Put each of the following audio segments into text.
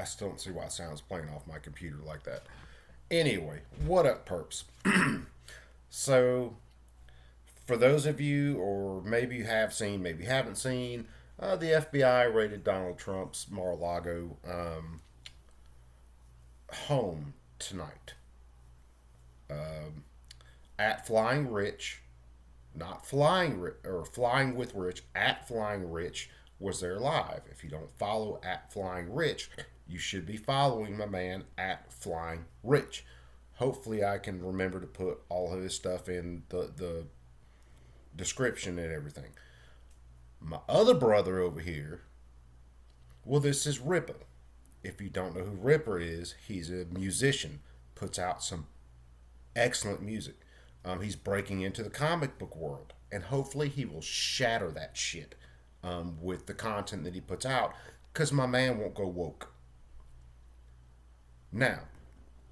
I still don't see why sound's playing off my computer like that. Anyway, what up, perps? So, for those of you, or maybe you have seen, maybe you haven't seen, the FBI raided Donald Trump's Mar-a-Lago home tonight at Flying Rich, not Flying with Rich, at Flying Rich was there live. If you don't follow at Flying Rich, you should be following my man at Flying Rich. Hopefully, I can remember to put all of his stuff in the description and everything. My other brother over here, well, this is Ripper. If you don't know who Ripper is, he's a musician, puts out some excellent music. He's breaking into the comic book world, and hopefully he will shatter that shit with the content that he puts out, because my man won't go woke. Now,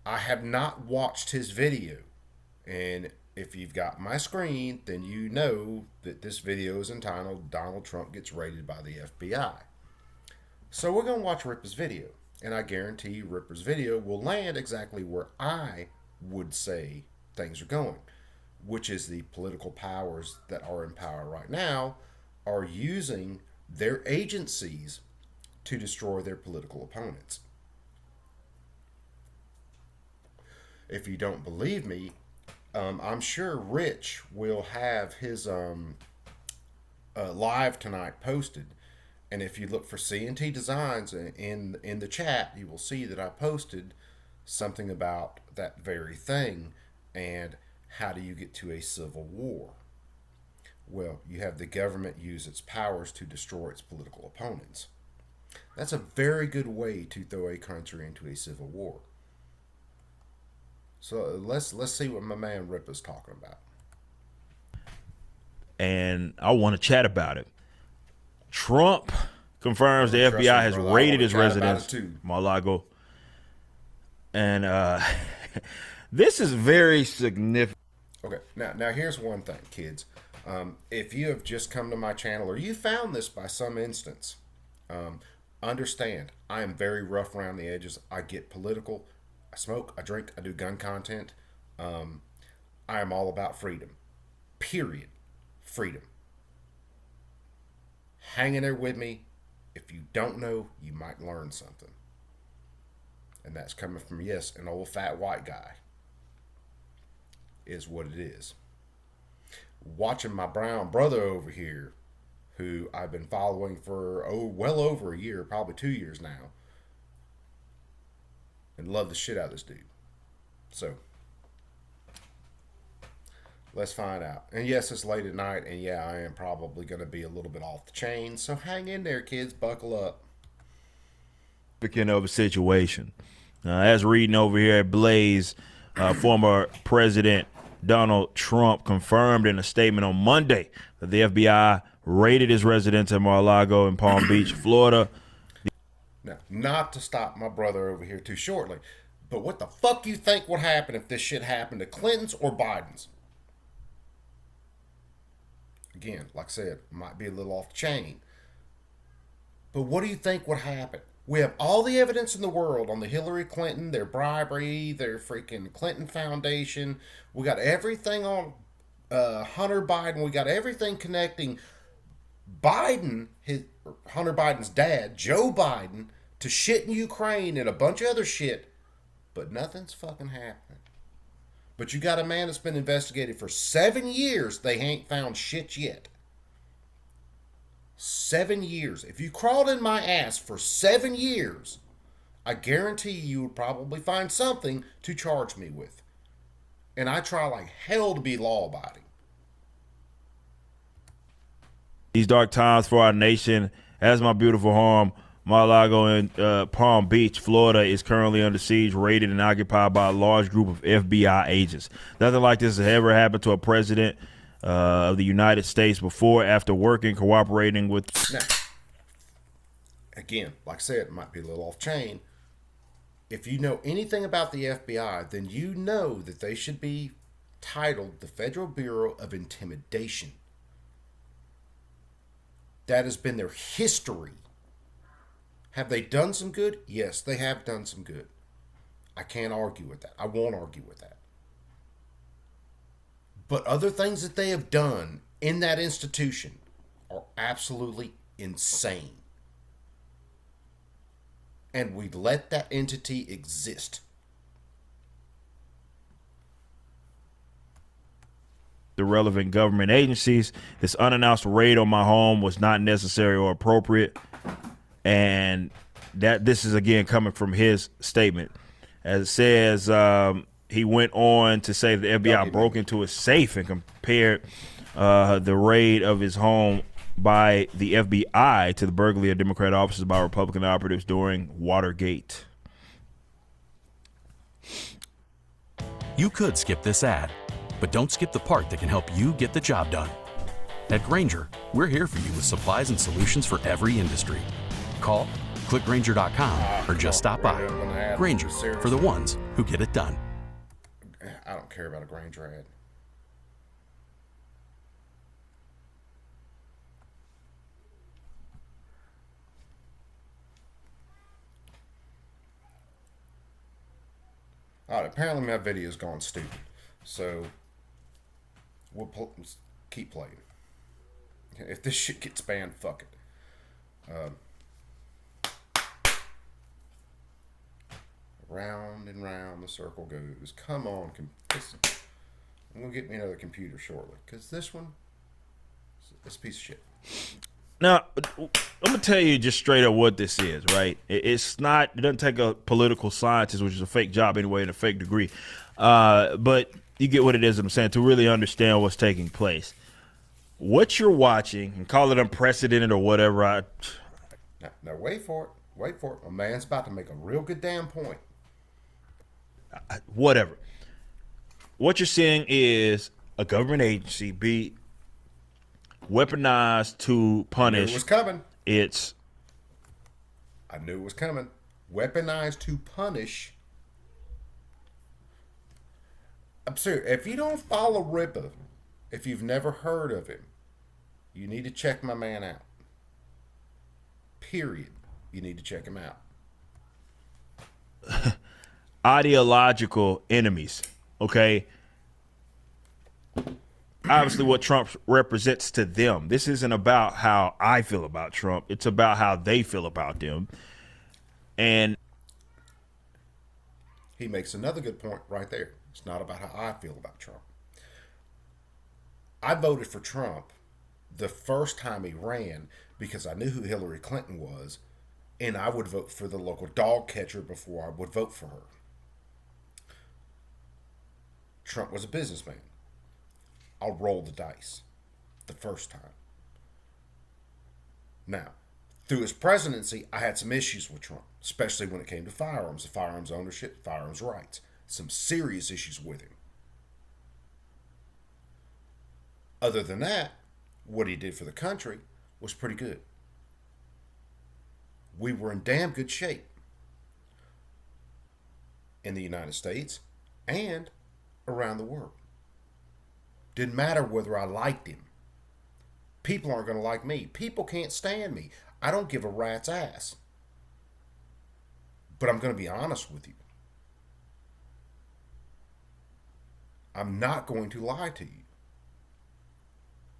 I have not watched his video, and if you've got my screen, then you know that this video is entitled Donald Trump Gets Raided by the FBI. So we're going to watch Ripper's video, and I guarantee you Ripper's video will land exactly where I would say things are going, which is the political powers that are in power right now are using their agencies to destroy their political opponents. If you don't believe me, I'm sure Rich will have his live tonight posted. And if you look for CNT Designs in the chat, you will see that I posted something about that very thing. And how do you get to a civil war? Well, you have the government use its powers to destroy its political opponents. That's a very good way to throw a country into a civil war. So let's see what my man Ripper's talking about. And I want to chat about it. Trump confirms the FBI has raided his residence, Mar-a-Lago. And this is very significant. Okay, now here's one thing, kids. If you have just come to my channel or you found this by some instance, understand I am very rough around the edges. I get political. I smoke, I drink, I do gun content. I am all about freedom. Period. Freedom. Hang in there with me. If you don't know, you might learn something. And that's coming from, yes, an old fat white guy. Is what it is. Watching my brown brother over here, who I've been following for, well over a year, probably 2 years now. And love the shit out of this dude. So, let's find out. And yes, it's late at night, and yeah, I am probably going to be a little bit off the chain. So hang in there, kids. Buckle up. Of a situation. As reading over here at Blaze, former President Donald Trump confirmed in a statement on Monday that the FBI raided his residence at Mar-a-Lago in Palm Beach, Florida. Now, not to stop my brother over here too shortly, but what the fuck you think would happen if this shit happened to Clinton's or Biden's? Again, like I said, might be a little off the chain. But what do you think would happen? We have all the evidence in the world on the Hillary Clinton, their bribery, their freaking Clinton Foundation. We got everything on Hunter Biden. We got everything connecting Hunter Biden's dad, Joe Biden, to shit in Ukraine and a bunch of other shit. But nothing's fucking happening. But you got a man that's been investigated for 7 years. They ain't found shit yet. 7 years. If you crawled in my ass for 7 years, I guarantee you would probably find something to charge me with. And I try like hell to be law-abiding. These dark times for our nation, as my beautiful home, Mar-a-Lago in Palm Beach, Florida, is currently under siege, raided and occupied by a large group of FBI agents. Nothing like this has ever happened to a president of the United States before, after working, cooperating with. Now, again, like I said, it might be a little off chain. If you know anything about the FBI, then you know that they should be titled the Federal Bureau of Intimidation. That has been their history. Have they done some good? Yes, they have done some good. I can't argue with that. I won't argue with that. But other things that they have done in that institution are absolutely insane. And we let that entity exist. The relevant government agencies. This unannounced raid on my home was not necessary or appropriate. And that this is again coming from his statement. As it says, he went on to say the FBI broke into his safe and compared the raid of his home by the FBI to the burglary of Democrat offices by Republican operatives during Watergate. You could skip this ad, but don't skip the part that can help you get the job done. At Grainger, we're here for you with supplies and solutions for every industry. Call, click Grainger.com, or just stop by. Grainger, for the ones who get it done. I don't care about a Grainger ad. Alright, apparently my video's gone stupid. So, we'll keep playing. If this shit gets banned, fuck it. Round and round the circle goes. Come on. I'm going to get me another computer shortly. Because this one, it's a piece of shit. Now, I'm going to tell you just straight up what this is, right? It's not, it doesn't take a political scientist, which is a fake job anyway, and a fake degree. But you get what it is that I'm saying, to really understand what's taking place. What you're watching, and call it unprecedented or whatever. Now wait for it. Wait for it. A man's about to make a real good damn point. Whatever. What you're seeing is a government agency be weaponized to punish. I knew it was coming. I knew it was coming. Weaponized to punish. I'm serious. If you don't follow Ripper, if you've never heard of him, you need to check my man out. Period. You need to check him out. Ideological enemies, okay? Obviously what Trump represents to them. This isn't about how I feel about Trump. It's about how they feel about them. And he makes another good point right there. It's not about how I feel about Trump. I voted for Trump the first time he ran because I knew who Hillary Clinton was, and I would vote for the local dog catcher before I would vote for her. Trump was a businessman. I'll roll the dice the first time. Now, through his presidency, I had some issues with Trump, especially when it came to firearms, firearms ownership, firearms rights. Some serious issues with him. Other than that, what he did for the country was pretty good. We were in damn good shape in the United States and around the world. Didn't matter whether I liked him. People aren't going to like me. People can't stand me. I don't give a rat's ass. But I'm going to be honest with you. I'm not going to lie to you.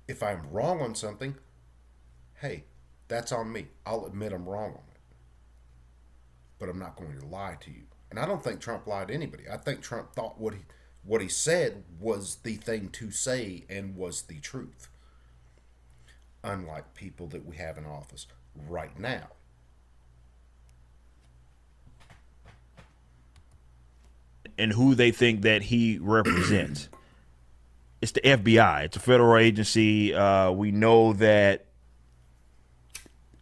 If I'm wrong on something, hey, that's on me. I'll admit I'm wrong on it. But I'm not going to lie to you. And I don't think Trump lied to anybody. I think Trump thought what he said was the thing to say and was the truth. Unlike people that we have in office right now. And who they think that he represents. It's the FBI. It's a federal agency. We know that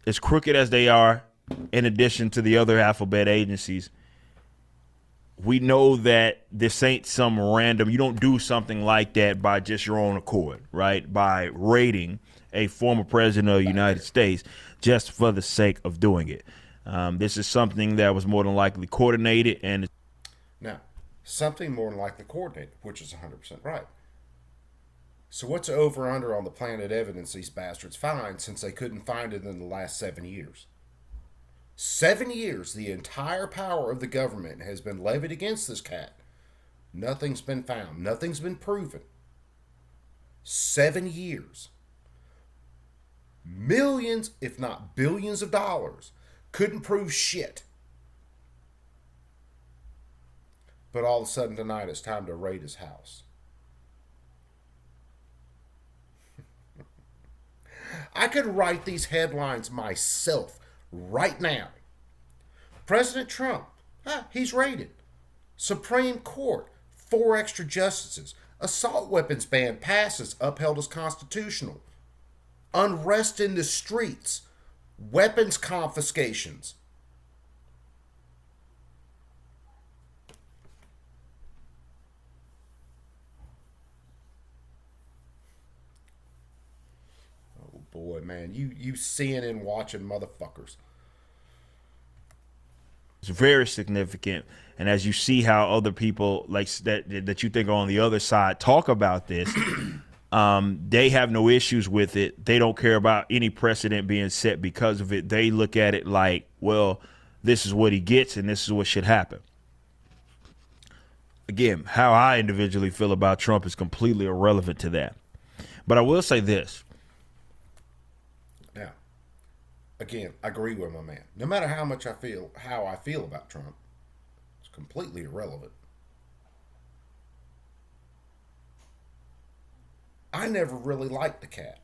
as crooked as they are, in addition to the other alphabet agencies, we know that this ain't some random, you don't do something like that by just your own accord, right? By raiding a former president of the United States just for the sake of doing it. This is something that was more than likely coordinated. And now, something more than likely coordinated, which is 100% right. So what's over under on the Planet evidence these bastards find since they couldn't find it in the last 7 years? 7 years, the entire power of the government has been levied against this cat. Nothing's been found. Nothing's been proven. 7 years. Millions, if not billions of dollars. Couldn't prove shit. But all of a sudden tonight it's time to raid his house. I could write these headlines myself right now. President Trump, he's raided. Supreme Court, 4 extra justices. Assault weapons ban passes, upheld as constitutional. Unrest in the streets. Weapons confiscations. Oh boy, man, you CNN watching motherfuckers. It's very significant, and as you see how other people like that you think are on the other side talk about this, they have no issues with it. They don't care about any precedent being set because of it. They look at it like, well, this is what he gets, and this is what should happen. Again, how I individually feel about Trump is completely irrelevant to that. But I will say this. Now, again, I agree with my man. No matter how I feel about Trump, it's completely irrelevant. I never really liked the cat.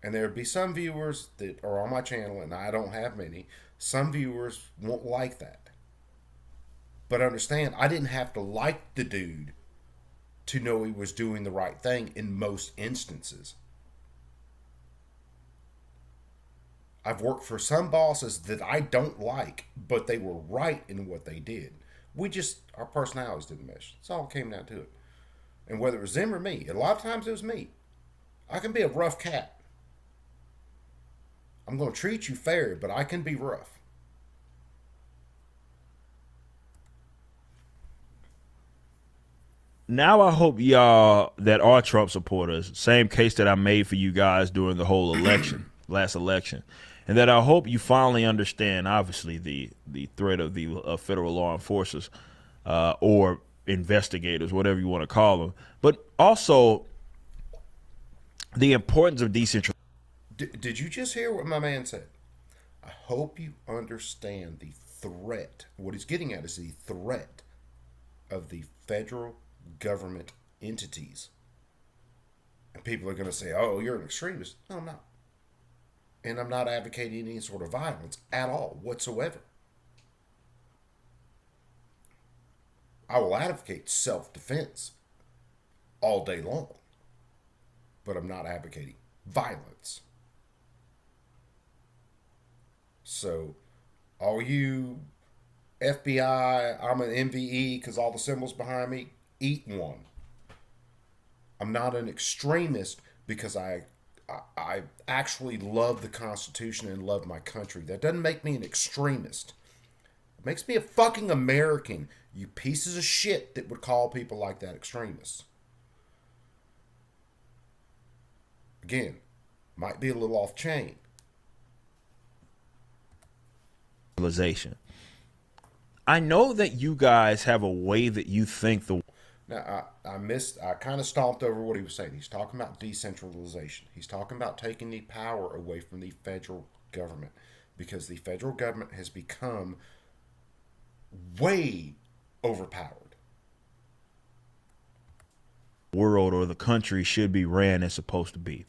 And there'd be some viewers that are on my channel, and I don't have many. Some viewers won't like that. But understand, I didn't have to like the dude to know he was doing the right thing in most instances. I've worked for some bosses that I don't like, but they were right in what they did. Our personalities didn't mesh. That's all it came down to it. And whether it was them or me, a lot of times it was me. I can be a rough cat. I'm going to treat you fair, but I can be rough. Now I hope y'all that are Trump supporters, same case that I made for you guys during the whole last election, and that I hope you finally understand, obviously, the threat of the federal law enforcers or investigators, whatever you want to call them, but also the importance of decentralization. Did you just hear what my man said? I hope you understand the threat. What he's getting at is the threat of the federal government entities. And people are going to say, oh, you're an extremist. No, I'm not. And I'm not advocating any sort of violence at all, whatsoever. I will advocate self-defense all day long. But I'm not advocating violence. So, all you FBI, I'm an MVE because all the symbols behind me, eat one. I'm not an extremist because I actually love the Constitution and love my country. That doesn't make me an extremist. It makes me a fucking American, you pieces of shit that would call people like that extremists. Again, might be a little off chain. I know that you guys have a way that you think the. Now, I kind of stomped over what he was saying. He's talking about decentralization. He's talking about taking the power away from the federal government because the federal government has become way overpowered. World or the country should be ran as supposed to be.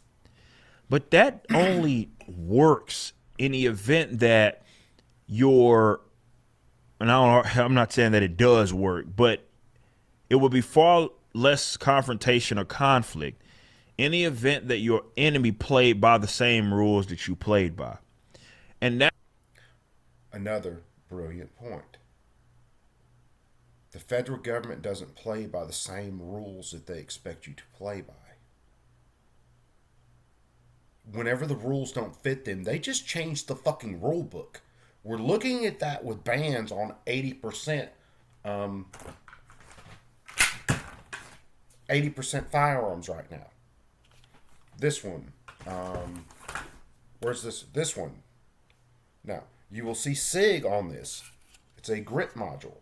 But that only works in the event that I'm not saying that it does work, but it would be far less confrontation or conflict in the event that your enemy played by the same rules that you played by. And that another brilliant point. The federal government doesn't play by the same rules that they expect you to play by. Whenever the rules don't fit them, they just change the fucking rule book. We're looking at that with bans on 80%, 80% firearms right now. This one, Where's this one? Now, you will see SIG on this. It's a grit module.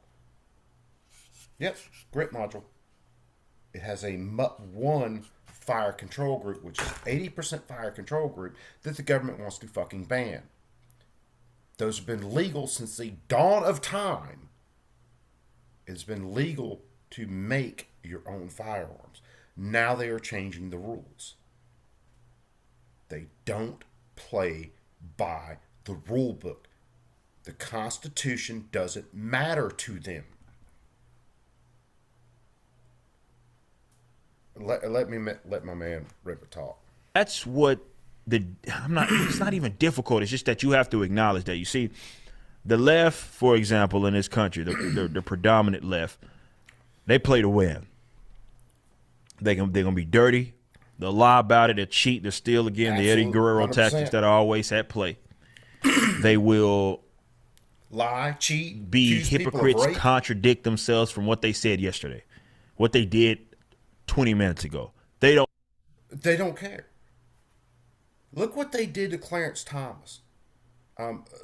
Yep, grit module. It has a MUP1 fire control group, which is 80% fire control group that the government wants to fucking ban. Those have been legal since the dawn of time. It's been legal to make your own firearms. Now they are changing the rules. They don't play by the rule book. The Constitution doesn't matter to them. Let my man Ripper talk. That's what it's not even difficult. It's just that you have to acknowledge that. You see, the left, for example, in this country, the predominant left, they play to win. They're gonna be dirty. They'll lie about it. They'll cheat. They'll steal again. Absolutely, The Eddie Guerrero 100%. tactics that are always at play. They will Lie, cheat, be accuse people of hypocrites, rape. contradict themselves from what they said yesterday, what they did 20 minutes ago. They don't care. Look what they did to Clarence Thomas.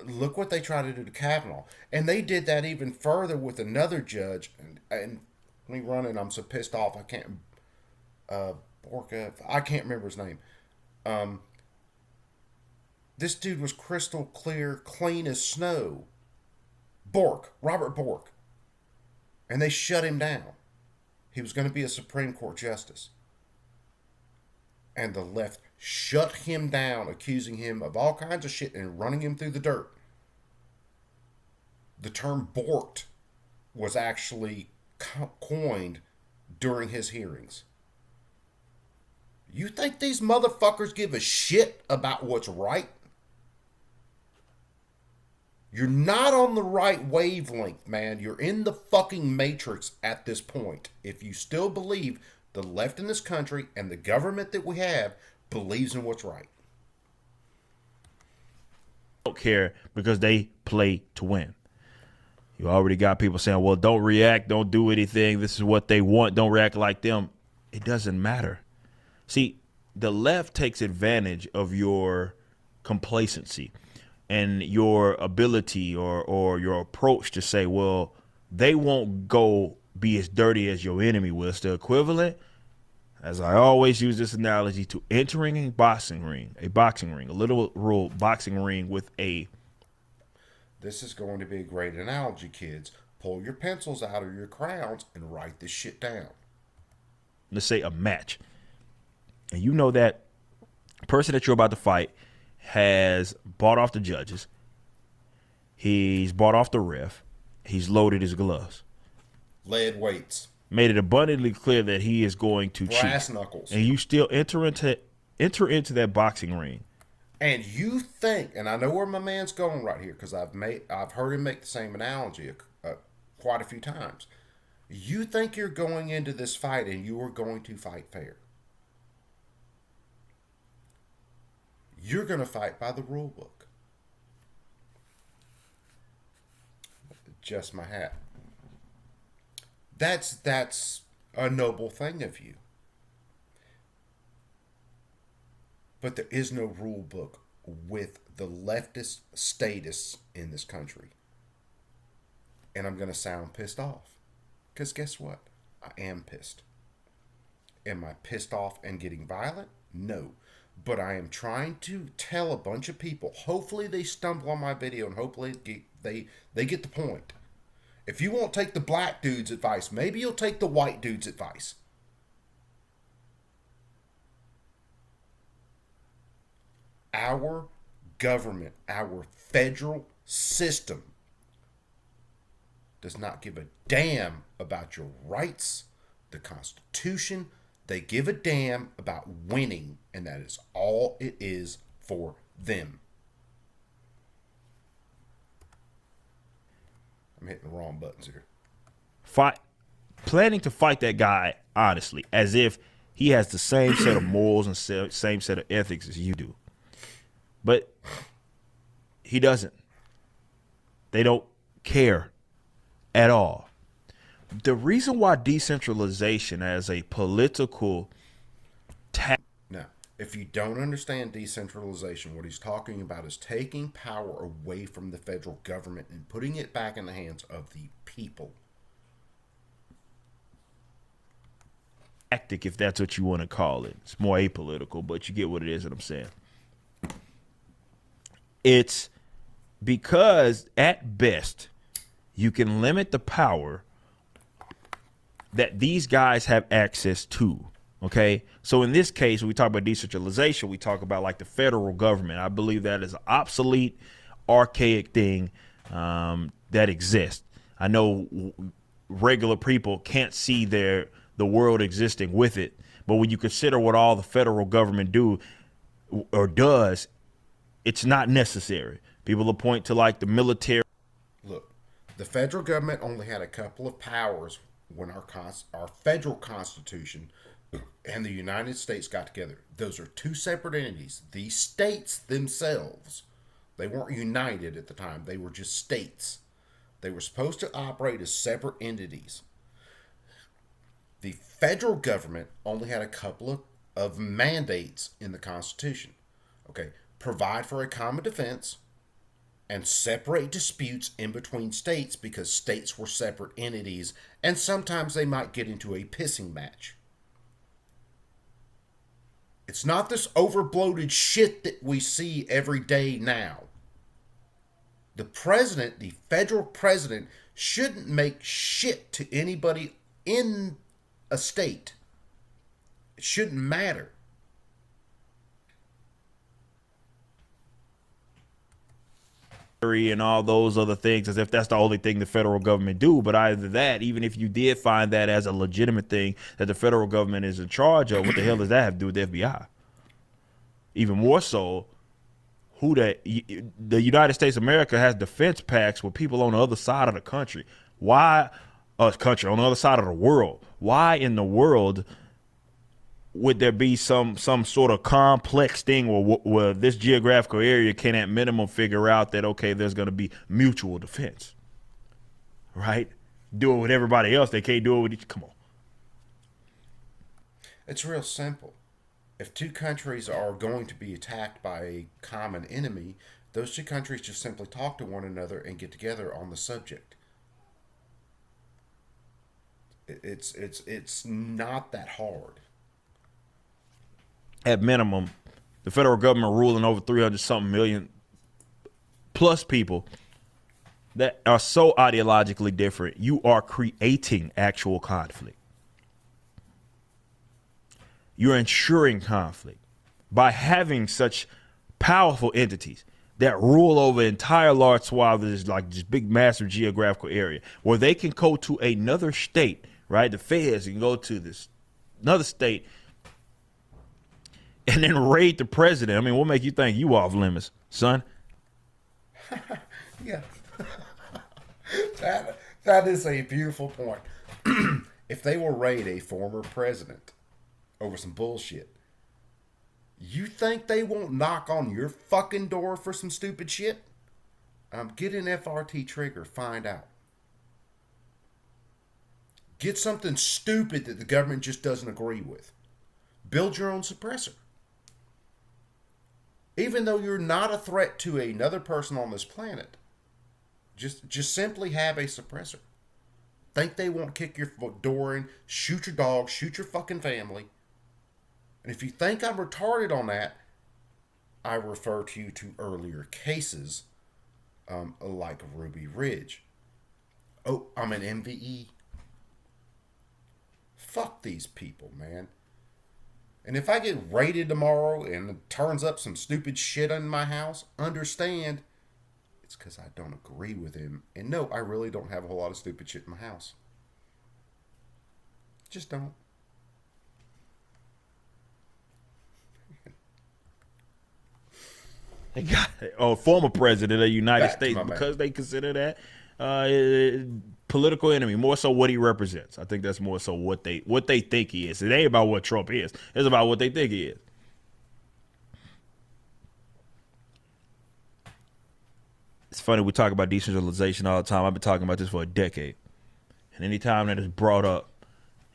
Look what they tried to do to Kavanaugh. And they did that even further with another judge. And me running, I'm so pissed off. I can't. Borka, I can't remember his name. This dude was crystal clear, clean as snow. Robert Bork. And they shut him down. He was going to be a Supreme Court justice. And the left shut him down, accusing him of all kinds of shit and running him through the dirt. The term borked was actually coined during his hearings. You think these motherfuckers give a shit about what's right? You're not on the right wavelength, man. You're in the fucking matrix at this point. If you still believe the left in this country and the government that we have believes in what's right. don't care because they play to win. You already got people saying, well, don't react, don't do anything. This is what they want. Don't react like them. It doesn't matter. See, the left takes advantage of your complacency and your ability or your approach to say, well, they won't go be as dirty as your enemy will. It's the equivalent, as I always use this analogy, to entering a boxing ring, a literal boxing ring with a... This is going to be a great analogy, kids. Pull your pencils out of your crowns and write this shit down. Let's say a match. And you know that person that you're about to fight has bought off the judges. He's bought off the ref. He's loaded his gloves. Lead weights. Made it abundantly clear that he is going to Brass cheat. knuckles. And you still enter into that boxing ring. And you think, and I know where my man's going right here because I've heard him make the same analogy quite a few times. You think you're going into this fight and you are going to fight fair. You're going to fight by the rule book. Just my hat. That's a noble thing of you. But there is no rule book with the leftist status in this country. And I'm going to sound pissed off. Because guess what? I am pissed. Am I pissed off and getting violent? No. But I am trying to tell a bunch of people, hopefully they stumble on my video and hopefully they get the point. If you won't take the black dude's advice, maybe you'll take the white dude's advice. Our government, our federal system does not give a damn about your rights, the Constitution. They give a damn about winning, and that is all it is for them. I'm hitting the wrong buttons here. Planning to fight that guy, honestly, as if he has the same set of morals and same set of ethics as you do. But he doesn't. They don't care at all. The reason why decentralization as a political Now, If you don't understand decentralization, what he's talking about is taking power away from the federal government and putting it back in the hands of the people. Tactic, if that's what you want to call it. It's more apolitical, but you get what it is that I'm saying. It's because at best you can limit the power that these guys have access to. Okay, so in this case, when we talk about decentralization, we talk about like the federal government. I believe that is an obsolete, archaic thing that exists. I know regular people can't see the world existing with it, but when you consider what all the federal government do or does, it's not necessary. People will point to like the military. Look, the federal government only had a couple of powers when our federal constitution and the United States got together. Those are two separate entities. The states themselves, they weren't united at the time. They were just states. They were supposed to operate as separate entities. The federal government only had a couple of mandates in the Constitution. Okay, provide for a common defense and separate disputes in between states because states were separate entities and sometimes they might get into a pissing match. It's not this overbloated shit that we see every day now. The president, the federal president, shouldn't make shit to anybody in a state. It shouldn't matter. And all those other things, as if that's the only thing the federal government do. But either that, even if you did find that as a legitimate thing that the federal government is in charge of, what the hell does that have to do with the FBI? Even more so, the United States of America has defense pacts with people on the other side of the country. Why, on the other side of the world? Why in the world would there be some sort of complex thing where this geographical area can at minimum figure out that, okay, there's going to be mutual defense, right? Do it with everybody else. They can't do it with each. Come on. It's real simple. If two countries are going to be attacked by a common enemy, those two countries just simply talk to one another and get together on the subject. It's not that hard. At minimum, the federal government ruling over 300-something million plus people that are so ideologically different, you are creating actual conflict. You're ensuring conflict by having such powerful entities that rule over entire large swaths, like this big, massive geographical area, where they can go to another state, right? The feds can go to this another state and then raid the president. I mean, what make you think you off limits, son? Yeah. That is a beautiful point. If they will raid a former president over some bullshit, you think they won't knock on your fucking door for some stupid shit? Get an FRT trigger, find out. Get something stupid that the government just doesn't agree with. Build your own suppressor. Even though you're not a threat to another person on this planet, just simply have a suppressor. Think they won't kick your door in, shoot your dog, shoot your fucking family. And if you think I'm retarded on that, I refer to you to earlier cases like Ruby Ridge. Oh, I'm an MVE. Fuck these people, man. And if I get raided tomorrow and it turns up some stupid shit in my house, understand it's because I don't agree with him. And no, I really don't have a whole lot of stupid shit in my house. Just don't. They got a former president of the United States because they consider that political enemy, more so what he represents. I think that's more so what they think he is. It ain't about what Trump is. It's about what they think he is. It's funny, we talk about decentralization all the time. I've been talking about this for a decade. And any time that it's brought up,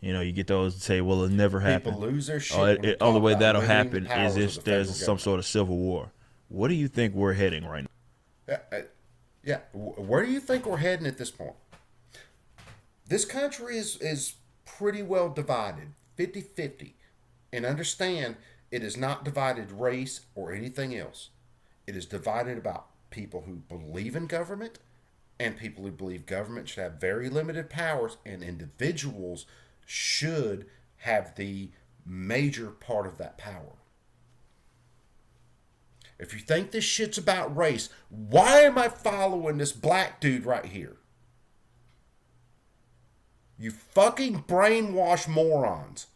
You know, you get those that say, well, it'll never happen. People lose their shit. The only way that'll happen is if the there's some sort of civil war. What do you think we're heading right now? Yeah. Where do you think we're heading at this point? This country is pretty well divided, 50-50. And understand, it is not divided race or anything else. It is divided about people who believe in government and people who believe government should have very limited powers, and individuals should have the major part of that power. If you think this shit's about race, why am I following this black dude right here? You fucking brainwashed morons.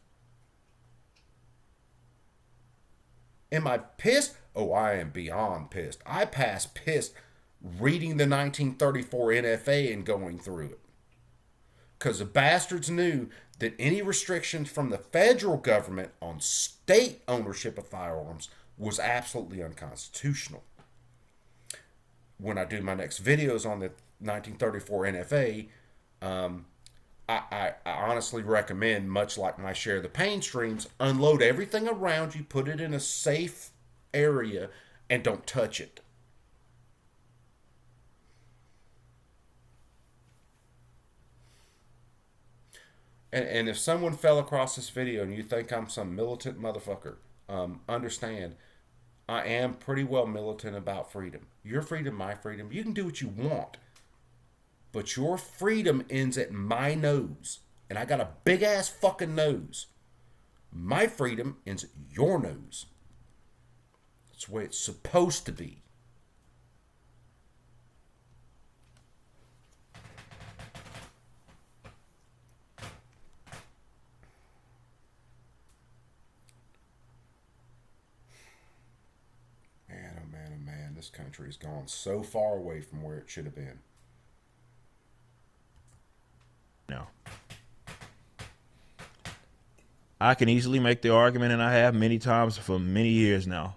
Am I pissed? Oh, I am beyond pissed. I passed pissed reading the 1934 NFA and going through it. Because the bastards knew that any restrictions from the federal government on state ownership of firearms was absolutely unconstitutional. When I do my next videos on the 1934 NFA, I honestly recommend, much like my Share the Pain streams, unload everything around you, put it in a safe area, and don't touch it. And if someone fell across this video and you think I'm some militant motherfucker, understand, I am pretty well militant about freedom. Your freedom, my freedom. You can do what you want. But your freedom ends at my nose. And I got a big ass fucking nose. My freedom ends at your nose. That's the way it's supposed to be. Man, this country has gone so far away from where it should have been. No. I can easily make the argument, and I have many times for many years now,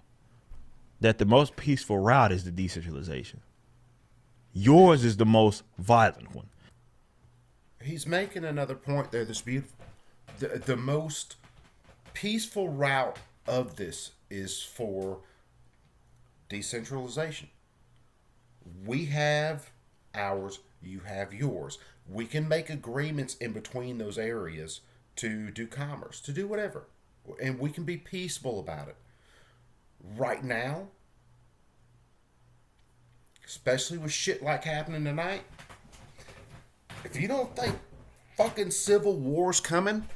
that the most peaceful route is the decentralization. Yours is the most violent one. He's making another point there that's beautiful. The most peaceful route of this is for decentralization. We have ours, you have yours. We can make agreements in between those areas to do commerce, to do whatever. And we can be peaceful about it. Right now, especially with shit like happening tonight, if you don't think fucking civil war's coming,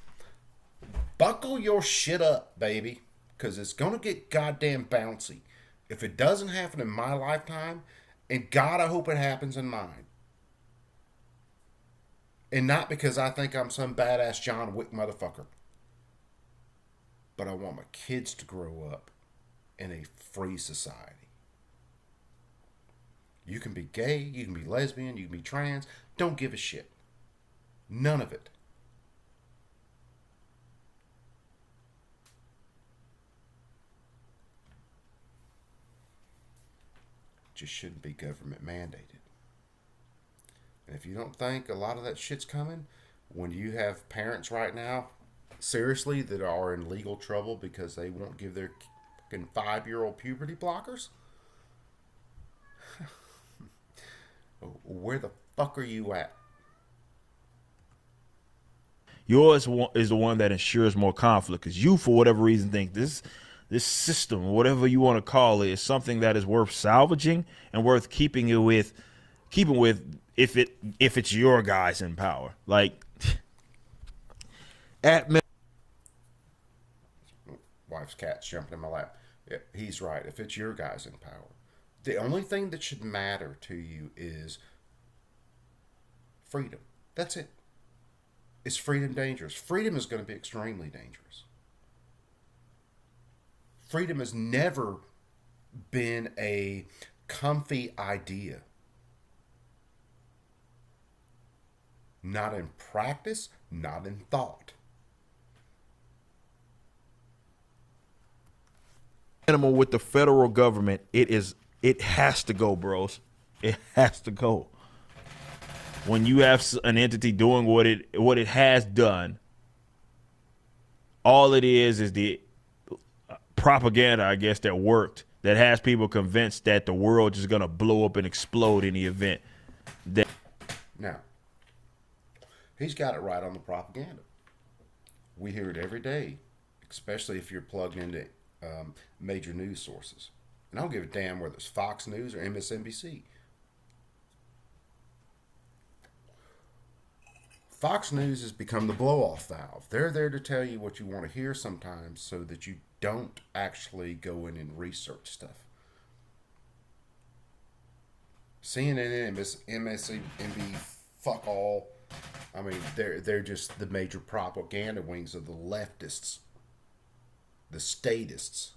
buckle your shit up, baby. Because it's going to get goddamn bouncy. If it doesn't happen in my lifetime, and God, I hope it happens in mine. And not because I think I'm some badass John Wick motherfucker. But I want my kids to grow up in a free society. You can be gay, you can be lesbian, you can be trans. Don't give a shit. None of it. Just shouldn't be government mandated. And if you don't think a lot of that shit's coming, when you have parents right now, seriously, that are in legal trouble because they won't give their fucking 5-year-old puberty blockers, where the fuck are you at? Yours is the one that ensures more conflict, because you, for whatever reason, think this system, whatever you want to call it, is something that is worth salvaging and worth keeping with if it's your guys in power. Like, wife's cat's jumping in my lap. Yeah, he's right. If it's your guys in power, the only thing that should matter to you is freedom. That's it. Is freedom dangerous? Freedom is going to be extremely dangerous. Freedom has never been a comfy idea. Not in practice, not in thought. Animal with the federal government, it has to go, bros. It has to go. When you have an entity doing what it has done, All it is the propaganda, I guess, that worked, that has people convinced that the world is going to blow up and explode in the event that. Now, he's got it right on the propaganda. We hear it every day, especially if you're plugged into major news sources. And I don't give a damn whether it's Fox News or MSNBC. Fox News has become the blow-off valve. They're there to tell you what you want to hear sometimes so that you don't actually go in and research stuff. CNN, MSNBC, fuck all. I mean, they're just the major propaganda wings of the leftists, the statists,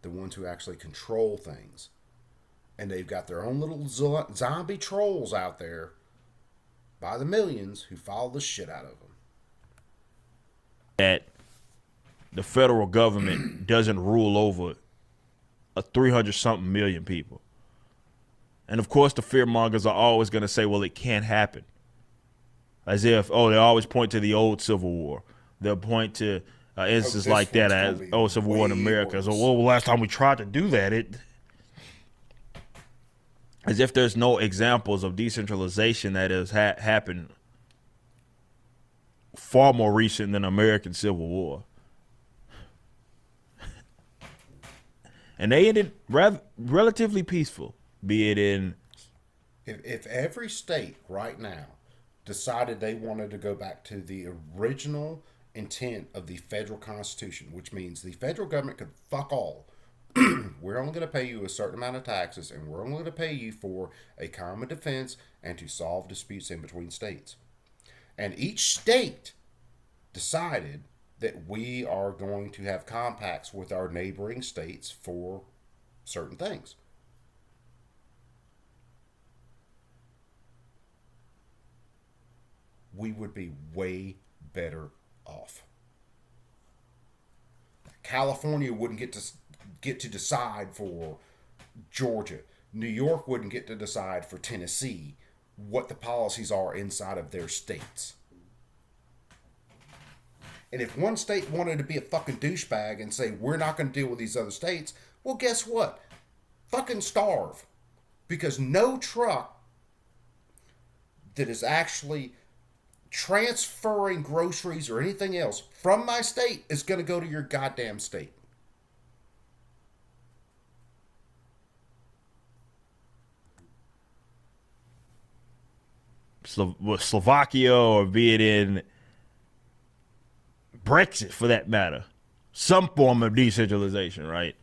the ones who actually control things. And they've got their own little zombie trolls out there by the millions who follow the shit out of them. That the federal government doesn't rule over a 300-something million people. And of course, the fearmongers are always going to say, well, it can't happen. As if, they always point to the old Civil War. They'll point to instances like that as, Civil War in America. So, last time we tried to do that, as if there's no examples of decentralization that has happened far more recent than American Civil War. And they ended relatively peaceful, be it in... If every state right now decided they wanted to go back to the original intent of the federal constitution, which means the federal government could fuck all. We're only going to pay you a certain amount of taxes, and we're only going to pay you for a common defense and to solve disputes in between states. And each state decided that we are going to have compacts with our neighboring states for certain things. We would be way better off. California wouldn't get to decide for Georgia. New York wouldn't get to decide for Tennessee what the policies are inside of their states. And if one state wanted to be a fucking douchebag and say, we're not going to deal with these other states, well, guess what? Fucking starve. Because no truck that is actually transferring groceries or anything else from my state is going to go to your goddamn state. Slovakia, or be it in Brexit for that matter, some form of decentralization, right?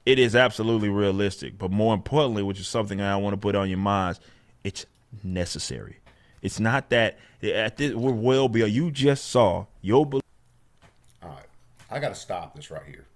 It is absolutely realistic. But more importantly, which is something I want to put on your minds, it's necessary. It's not that we're well beyond. You just saw your. All right, I got to stop this right here.